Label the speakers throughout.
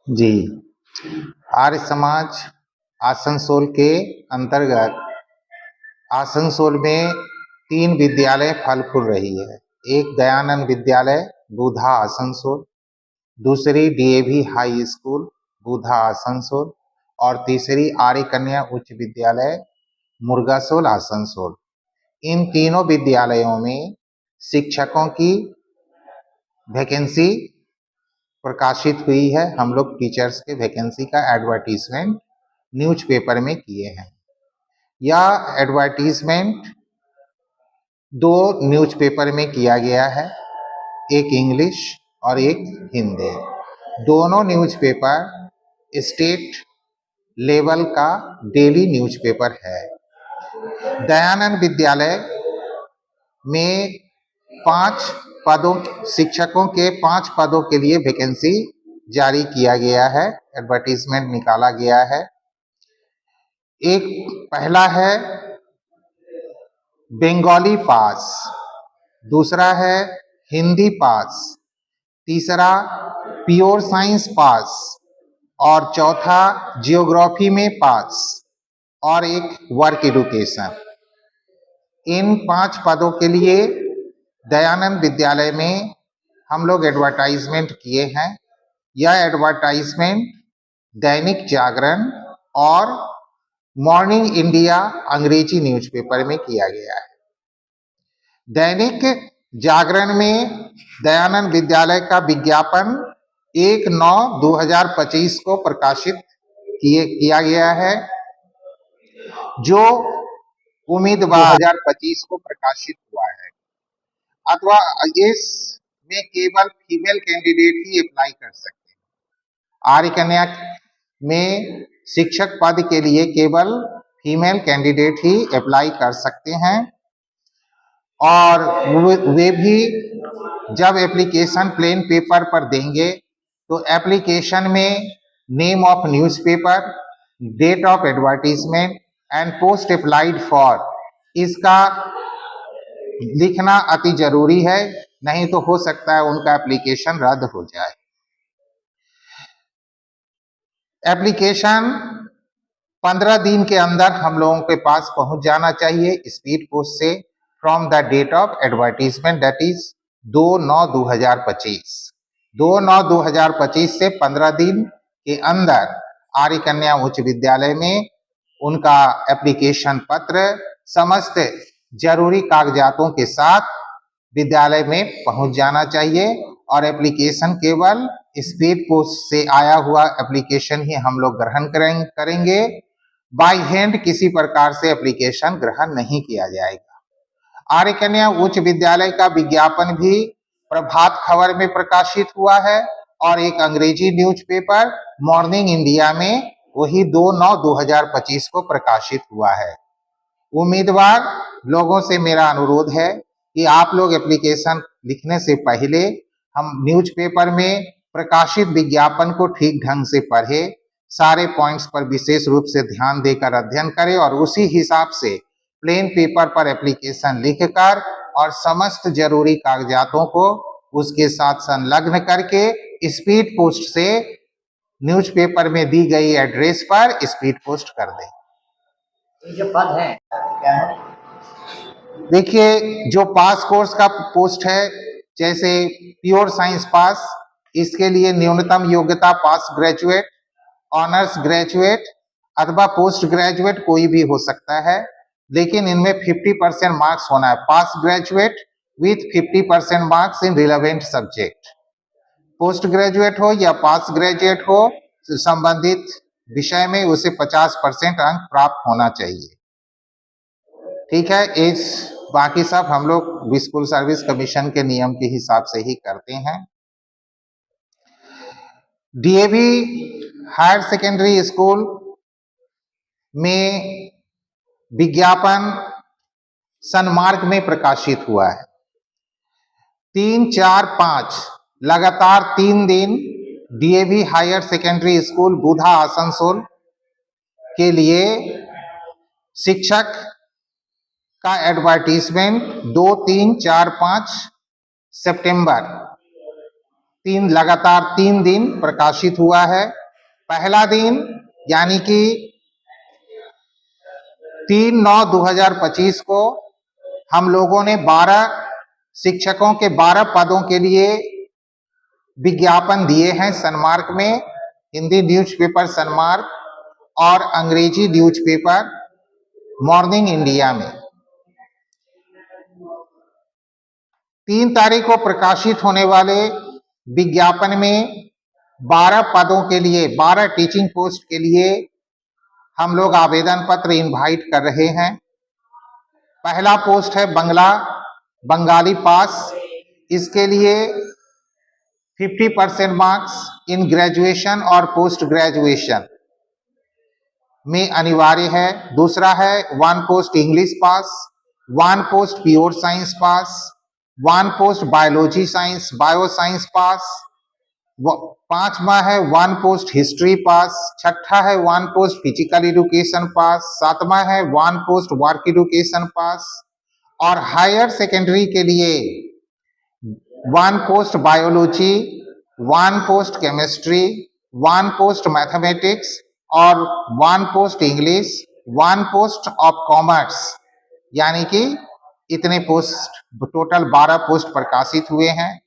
Speaker 1: जी, आर्य समाज आसनसोल के अंतर्गत आसनसोल में 3 विद्यालय फल फूल रही है। एक दयानंद विद्यालय बूधा आसनसोल, दूसरी DAV high school Budha Asansol और तीसरी आर्य कन्या उच्च विद्यालय मुर्गासोल आसनसोल। इन तीनों विद्यालयों में शिक्षकों की वैकेंसी प्रकाशित हुई है। हम लोग टीचर्स के वैकेंसी का एडवर्टीजमेंट न्यूज़पेपर में किए हैं। यह एडवर्टीजमेंट 2 न्यूज़पेपर में किया गया है, एक इंग्लिश और एक हिंदी। दोनों न्यूज़पेपर स्टेट लेवल का डेली न्यूज़पेपर है। दयानंद विद्यालय में 5 पदों शिक्षकों के 5 पदों के लिए वैकेंसी जारी किया गया है, एडवर्टीजमेंट निकाला गया है। एक पहला है बंगाली पास, दूसरा है हिंदी पास, तीसरा प्योर साइंस पास और चौथा जियोग्राफी में पास और एक वर्क एजुकेशन। इन 5 पदों के लिए दयानंद विद्यालय में हम लोग एडवर्टाइजमेंट किए हैं। यह एडवर्टाइजमेंट दैनिक जागरण और मॉर्निंग इंडिया अंग्रेजी न्यूज़पेपर में किया गया है। दैनिक जागरण में दयानंद विद्यालय का विज्ञापन 1/9/2025 को प्रकाशित किया गया है, जो उम्मीदवार 2025 को प्रकाशित हुआ है। अथवा इसमें केवल फीमेल कैंडिडेट ही अप्लाई कर सकते हैं। आर्य कन्या में शिक्षक पद के लिए केवल फीमेल कैंडिडेट ही अप्लाई कर सकते हैं और वे भी जब एप्लीकेशन प्लेन पेपर पर देंगे तो एप्लीकेशन में name of newspaper, date of advertisement and post applied for इसका लिखना अति जरूरी है, नहीं तो हो सकता है उनका एप्लीकेशन रद्द हो जाए। एप्लीकेशन 15 दिन के अंदर हम लोगों के पास पहुंच जाना चाहिए स्पीड पोस्ट से, from the date of advertisement, that is 2/9/2025। 2/9/2025 से 15 दिन के अंदर आर्य कन्या उच्च विद्यालय में उनका एप्लीकेशन पत्र समस्त जरूरी कागजातों के साथ विद्यालय में पहुंच जाना चाहिए और एप्लीकेशन केवल स्पीड पोस्ट से आया हुआ एप्लीकेशन ही हम लोग ग्रहण करेंगे। बाय हैंड किसी प्रकार से एप्लीकेशन ग्रहण नहीं किया जाएगा। आर्य कन्या उच्च विद्यालय का विज्ञापन भी प्रभात खबर में प्रकाशित हुआ है और एक अंग्रेजी न्यूज़पेपर मॉर्निंग इंडिया में वही 2/9/2025 को प्रकाशित हुआ है। उम्मीदवार लोगों से मेरा अनुरोध है कि आप लोग एप्लीकेशन लिखने से पहले हम न्यूज़पेपर में प्रकाशित विज्ञापन को ठीक ढंग से पढ़े, सारे पॉइंट्स पर विशेष रूप से ध्यान देकर अध्ययन करें और उसी हिसाब से प्लेन पेपर पर एप्लीकेशन लिखकर और समस्त जरूरी कागजातों को उसके साथ संलग्न करके स्पीड पोस्ट से न्यूज़पेपर में दी गई एड्रेस पर स्पीड पोस्ट कर दें।
Speaker 2: जो पद है क्या है?
Speaker 1: देखिए, जो पास कोर्स का पोस्ट है, जैसे प्योर साइंस पास, इसके लिए न्यूनतम योग्यता पास ग्रेजुएट, ऑनर्स ग्रेजुएट अथवा पोस्ट ग्रेजुएट कोई भी हो सकता है, लेकिन इनमें 50% मार्क्स होना है। Pass graduate with 50% marks in relevant subject. Post graduate हो या पास ग्रेजुएट हो, संबंधित विषय में उसे 50% अंक प्राप्त होना चाहिए। ठीक है, इस बाकी सब हम लोग स्कूल सर्विस कमीशन के नियम के हिसाब से ही करते हैं। डीएवी हायर सेकेंडरी स्कूल में विज्ञापन सन्मार्ग में प्रकाशित हुआ है। 3, 4, 5 लगातार 3 दिन DAV higher secondary school Budha Asansol के लिए शिक्षक का एडवर्टीजमेंट 2, 3, 4, 5 सितंबर लगातार 3 दिन प्रकाशित हुआ है। पहला दिन यानी कि 3/9/2025 को हम लोगों ने 12 शिक्षकों के 12 पदों के लिए विज्ञापन दिए हैं सनमार्क में, हिंदी न्यूज़पेपर सनमार्क और अंग्रेजी न्यूज़पेपर मॉर्निंग इंडिया में। 3 तारीख को प्रकाशित होने वाले विज्ञापन में 12 पदों के लिए, 12 टीचिंग पोस्ट के लिए हम लोग आवेदन पत्र इनवाइट कर रहे हैं। पहला पोस्ट है बंगाली पास। इसके लिए 50% मार्क्स इन ग्रेजुएशन और पोस्ट ग्रेजुएशन में अनिवार्य है। दूसरा है 1 post English pass, 1 post pure science pass, 1 post biology science bio science pass, 5वां है 1 पोस्ट हिस्ट्री पास, 6ठा है 1 पोस्ट फिजिकल एजुकेशन पास, 7वां है 1 पोस्ट वर्क एजुकेशन पास और हायर सेकेंडरी के लिए 1 post biology, 1 post chemistry, 1 post mathematics और 1 post English, 1 post of commerce, यानी कि इतने पोस्ट, टोटल 12 पोस्ट प्रकाशित हुए हैं।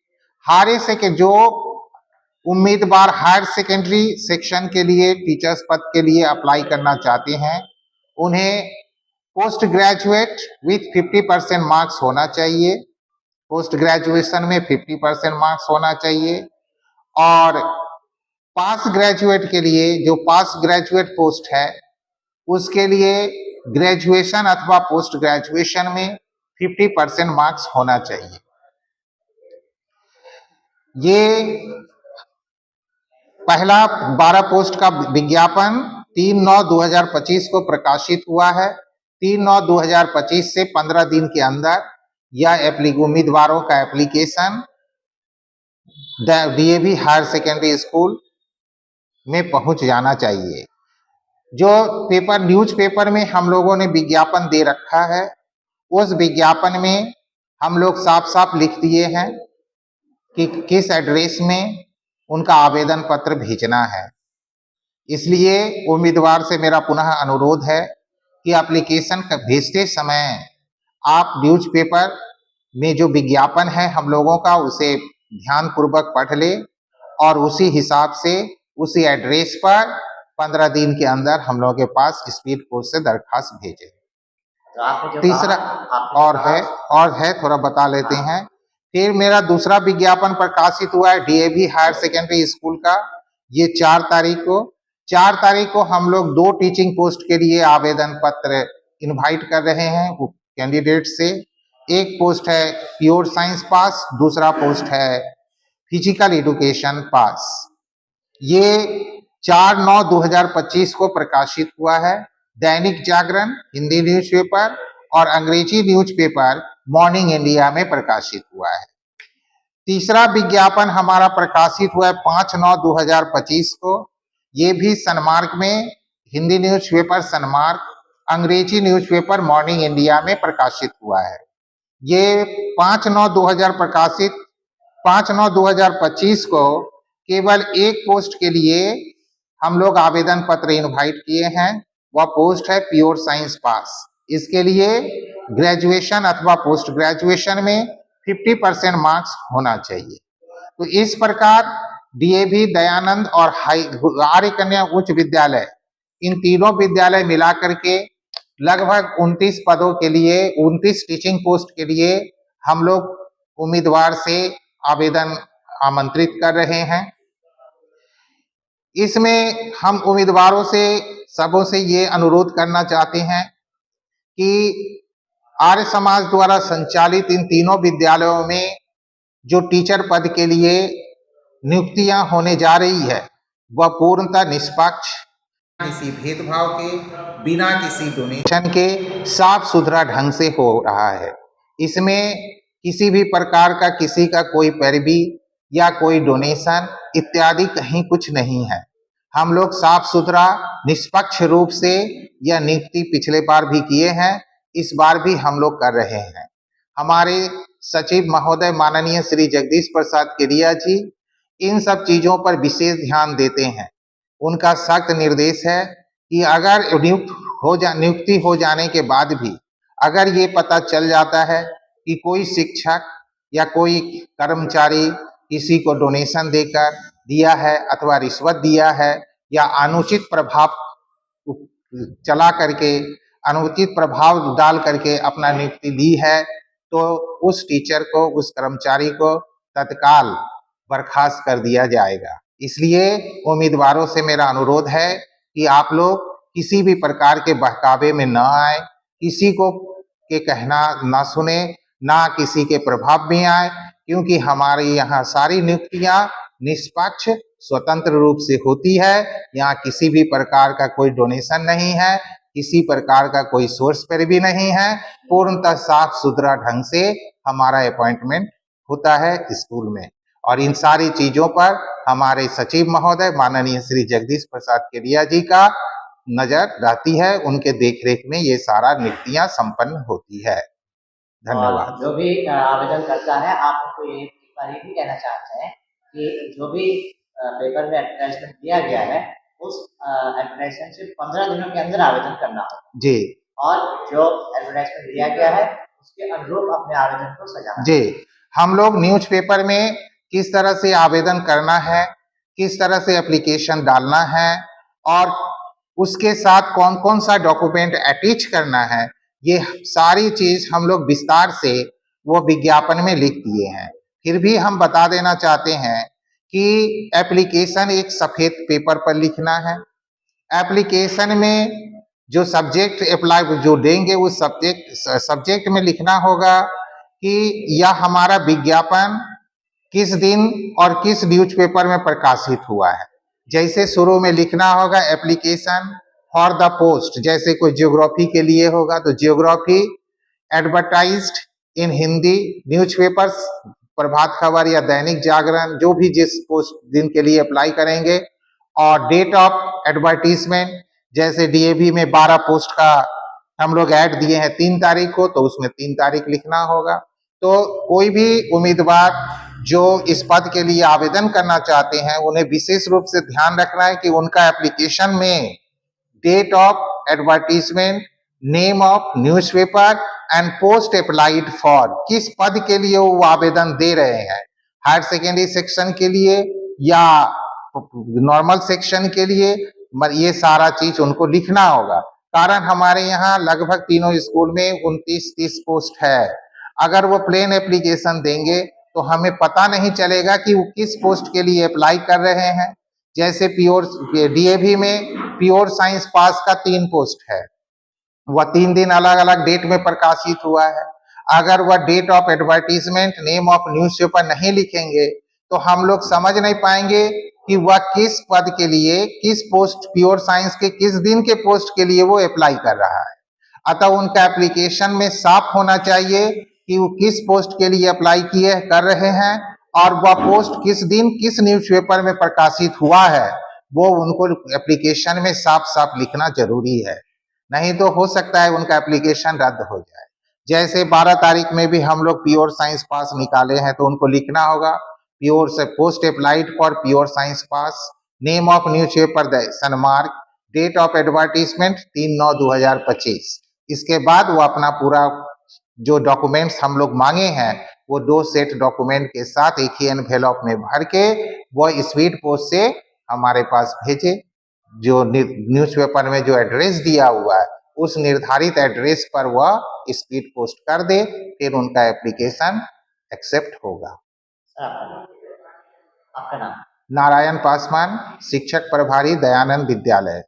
Speaker 1: जो उम्मीदवार हायर सेकेंडरी सेक्शन के लिए टीचर्स पद के लिए अप्लाई करना चाहते हैं, उन्हें पोस्ट ग्रेजुएट विथ 50% मार्क्स होना चाहिए। पोस्ट ग्रेजुएशन में 50% मार्क्स होना चाहिए। और पास ग्रेजुएट के लिए, जो पास ग्रेजुएट पोस्ट है, उसके लिए ग्रेजुएशन अथवा पोस्ट ग्रेजुएशन में 50% मार्क्स होना चाहिए। ये पहला 12 पोस्ट का विज्ञापन 3/9/2025 को प्रकाशित हुआ है। 3/9/2025 से 15 दिन के अंदर यह उम्मीदवारों का application DAV higher secondary school में पहुंच जाना चाहिए। जो पेपर न्यूज़पेपर में हम लोगों ने विज्ञापन दे रखा है, उस विज्ञापन में हम लोग साफ साफ लिख दिए हैं कि किस एड्रेस में उनका आवेदन पत्र भेजना है। इसलिए उम्मीदवार से मेरा पुनः अनुरोध है कि एप्लीकेशन भेजते समय आप न्यूज़पेपर में जो विज्ञापन है हम लोगों का, उसे ध्यानपूर्वक पढ़ ले और उसी हिसाब से उसी एड्रेस पर 15 दिन के अंदर हम लोगों के पास स्पीड पोस्ट से दरखास्त भेजें।
Speaker 2: तो
Speaker 1: तीसरा और है थोड़ा बता लेते हैं। फिर मेरा दूसरा विज्ञापन प्रकाशित हुआ है डीएवी हायर सेकेंडरी स्कूल का। ये 4 तारीख को हम लोग 2 टीचिंग पोस्ट के लिए आवेदन पत्र इनवाइट कर रहे हैं कैंडिडेट से। एक पोस्ट है प्योर साइंस पास, दूसरा पोस्ट है फिजिकल एजुकेशन पास। ये 4/9/2025 को प्रकाशित हुआ है। दैनिक जागरण, हिंदी न्यूज़पेपर और अंग्रेजी न्यूज़पेपर मॉर्निंग इंडिया में प्रकाशित हुआ है। तीसरा विज्ञापन हमारा प्रकाशित हुआ है 5/9/2025 को। ये भी सनमार्क में, हिंदी न्यूज़पेपर सनमार्क, अंग्रेजी न्यूज़पेपर मॉर्निंग इंडिया में प्रकाशित हुआ है। ये 5/9/2025 को केवल एक पोस्ट के लिए हम लोग आवेदन पत्र इनवाइट किए हैं। वह पोस्ट है प्योर साइंस पास। इसके लिए ग्रेजुएशन अथवा पोस्ट ग्रेजुएशन में 50% मार्क्स होना चाहिए। तो इस प्रकार डीएवी, दयानंद और आर्य कन्या उच्च विद्यालय, इन तीनों विद्यालय मिलाकर के लगभग 29 पदों के लिए, 29 टीचिंग पोस्ट के लिए हम लोग उम्मीदवार से आवेदन आमंत्रित कर रहे हैं। इसमें हम उम्मीदवारों से, सबों से ये अनुरोध करना चाहते हैं कि आर्य समाज द्वारा संचालित इन तीनों विद्यालयों में जो टीचर पद के लिए नियुक्तियां होने जा रही है, वह पूर्णतः निष्पक्ष, किसी भेदभाव के, बिना किसी डोनेशन के, साफ सुथरा ढंग से हो रहा है। इसमें किसी भी प्रकार का, किसी का कोई पैरवी या कोई डोनेशन इत्यादि कहीं कुछ नहीं है। हम लोग साफ सुथरा निष्पक्ष रूप से यह नियुक्ति पिछले बार भी किए हैं, इस बार भी हम लोग कर रहे हैं। हमारे सचिव महोदय माननीय श्री जगदीश प्रसाद केडिया जी इन सब चीजों पर विशेष ध्यान देते हैं। उनका सख्त निर्देश है कि अगर नियुक्ति हो जाने के बाद भी अगर ये पता चल जाता है कि कोई शिक्षक या कोई कर्मचारी किसी को डोनेशन देकर दिया है अथवा रिश्वत दिया है या अनुचित प्रभाव चला करके अनुचित प्रभाव डाल करके अपना नियुक्ति ली है, तो उस टीचर को, उस कर्मचारी को तत्काल बर्खास्त कर दिया जाएगा। इसलिए उम्मीदवारों से मेरा अनुरोध है कि आप लोग किसी भी प्रकार के बहकावे में न आए, किसी को के कहना ना सुने, ना किसी के प्रभाव में आए, क्योंकि हमारे यहाँ सारी नियुक्तियां निष्पक्ष स्वतंत्र रूप से होती है। यहाँ किसी भी प्रकार का कोई डोनेशन नहीं है, किसी प्रकार का कोई सोर्स पर भी नहीं है। पूर्णतः साफ सुथरा ढंग से हमारा अपॉइंटमेंट होता है स्कूल में, और इन सारी चीजों पर हमारे सचिव महोदय माननीय श्री जगदीश प्रसाद केडिया जी का नजर रहती है। उनके देखरेख में ये सारा नियुक्तियां संपन्न होती है। धन्यवाद।
Speaker 2: जो भी आवेदन करता है, आप उनको ये भी कहना चाहते हैं कि जो भी पेपर में एडवर्टाइजमेंट दिया गया है, उस एडवर्टाइजमेंट से 15 दिनों के अंदर आवेदन करना होगा
Speaker 1: जी,
Speaker 2: और जो एडवर्टाइजमेंट दिया गया है उसके अनुरूप अपने आवेदन को सजाना
Speaker 1: जी। हम लोग न्यूज़पेपर में किस तरह से आवेदन करना है, किस तरह से एप्लीकेशन डालना है और उसके साथ कौन कौन सा डॉक्यूमेंट अटैच करना है, ये सारी चीज हम लोग विस्तार से वो विज्ञापन में लिख दिए हैं। फिर भी हम बता देना चाहते हैं कि एप्लीकेशन एक सफेद पेपर पर लिखना है। एप्लीकेशन में जो सब्जेक्ट अप्लाई जो देंगे उस सब्जेक्ट में लिखना होगा कि यह हमारा विज्ञापन किस दिन और किस न्यूज़पेपर में प्रकाशित हुआ है। जैसे शुरू में लिखना होगा एप्लीकेशन फॉर द पोस्ट, जैसे कोई ज्योग्राफी के लिए होगा तो ज्योग्राफी एडवर्टाइज्ड इन हिंदी न्यूज़पेपर्स, प्रभात खबर या दैनिक जागरण, जो भी जिस पोस्ट दिन के लिए अप्लाई करेंगे। और डेट ऑफ एडवर्टीजमेंट, जैसे डीएवी में 12 पोस्ट का हम लोग ऐड दिए हैं 3 तारीख को, तो उसमें 3 तारीख लिखना होगा। तो कोई भी उम्मीदवार जो इस पद के लिए आवेदन करना चाहते हैं, उन्हें विशेष रूप से ध्यान रखना है कि उनका एप्लीकेशन में date of advertisement, name of newspaper and post applied for, किस पद के लिए वो आवेदन दे रहे हैं, हायर सेकेंडरी सेक्शन के लिए या नॉर्मल सेक्शन के लिए, ये सारा चीज उनको लिखना होगा। कारण हमारे यहाँ लगभग तीनों स्कूल में 29-30 पोस्ट है। अगर वो प्लेन एप्लीकेशन देंगे तो हमें पता नहीं चलेगा कि वो किस पोस्ट के लिए अप्लाई कर रहे हैं। जैसे प्योर डीएवी में प्योर साइंस पास का 3 पोस्ट है, वह 3 दिन अलग अलग डेट में प्रकाशित हुआ है। अगर वह date of advertisement, name of newspaper नहीं लिखेंगे तो हम लोग समझ नहीं पाएंगे कि वह किस पद के लिए, किस पोस्ट, प्योर साइंस के किस दिन के पोस्ट के लिए वो अप्लाई कर रहा है। अतः उनका एप्लीकेशन में साफ होना चाहिए कि वो किस पोस्ट के लिए अप्लाई किए कर रहे हैं और वह पोस्ट किस दिन किस न्यूज़पेपर में प्रकाशित हुआ है, वो उनको एप्लीकेशन में साफ साफ लिखना जरूरी है। नहीं तो हो सकता है उनका एप्लीकेशन रद्द हो जाए। जैसे 12 तारीख में भी हम लोग प्योर साइंस पास निकाले हैं, तो उनको लिखना होगा प्योर से post applied for pure science pass, name of newspaper Sanmarg, date of advertisement 3/9/2025। इसके बाद वो अपना पूरा जो डॉक्यूमेंट्स हम लोग मांगे हैं वो 2 सेट डॉक्यूमेंट के साथ एक ही एनवेलप में भर के वो स्पीड पोस्ट से हमारे पास भेजे। जो न्यूज़पेपर में जो एड्रेस दिया हुआ है उस निर्धारित एड्रेस पर वह स्पीड पोस्ट कर दे, फिर उनका एप्लीकेशन एक्सेप्ट होगा।
Speaker 2: आपका नाम?
Speaker 1: नारायण पासवान, शिक्षक प्रभारी दयानंद विद्यालय।